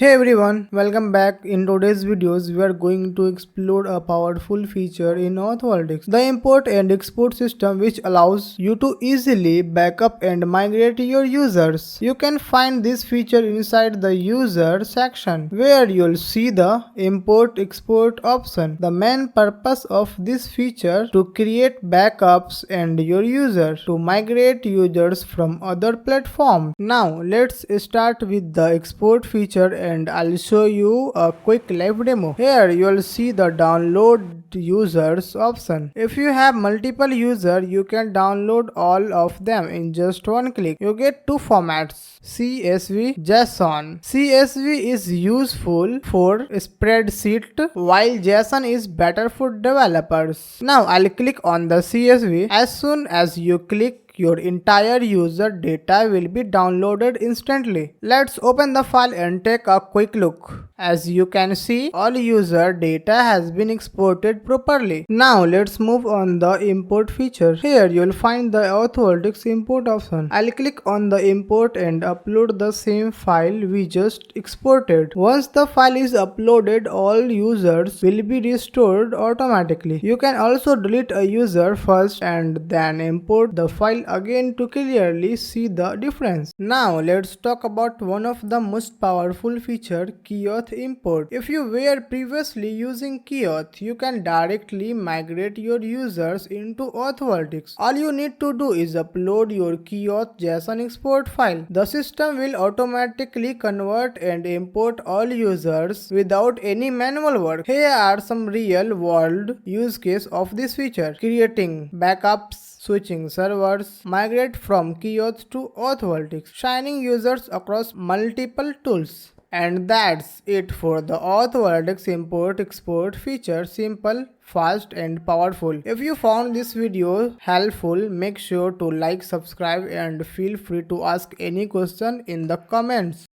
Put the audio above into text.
Hey everyone, welcome back. In today's videos, we are going to explore a powerful feature in AuthVaultix, the import and export system which allows you to easily backup and migrate your users. You can find this feature inside the user section where you'll see the import export option. The main purpose of this feature to create backups and your user to migrate users from other platforms. Now let's start with the export feature and I'll show you a quick live demo. Here you'll see the download users option. If you have multiple users, you can download all of them in just one click. You get two formats: CSV, JSON. CSV is useful for spreadsheet while JSON is better for developers. Now I'll click on the CSV. As soon as you click, your entire user data will be downloaded instantly. Let's open the file and take a quick look. As you can see, all user data has been exported properly. Now let's move on the import feature. Here you'll find the AuthVaultix import option. I'll click on the import and upload the same file we just exported. Once the file is uploaded, all users will be restored automatically. You can also delete a user first and then import the file again to clearly see the difference. Now let's talk about one of the most powerful feature, KeyAuth import. If you were previously using KeyAuth, you can directly migrate your users into AuthVaultix. All you need to do is upload your KeyAuth JSON export file. The system will automatically convert and import all users without any manual work. Here are some real world use case of this feature: creating backups, switching servers, migrate from KeyAuth to AuthVaultix, signing users across multiple tools. And that's it for the AuthVaultix import export feature. Simple, fast and powerful. If you found this video helpful, make sure to like, subscribe and feel free to ask any question in the comments.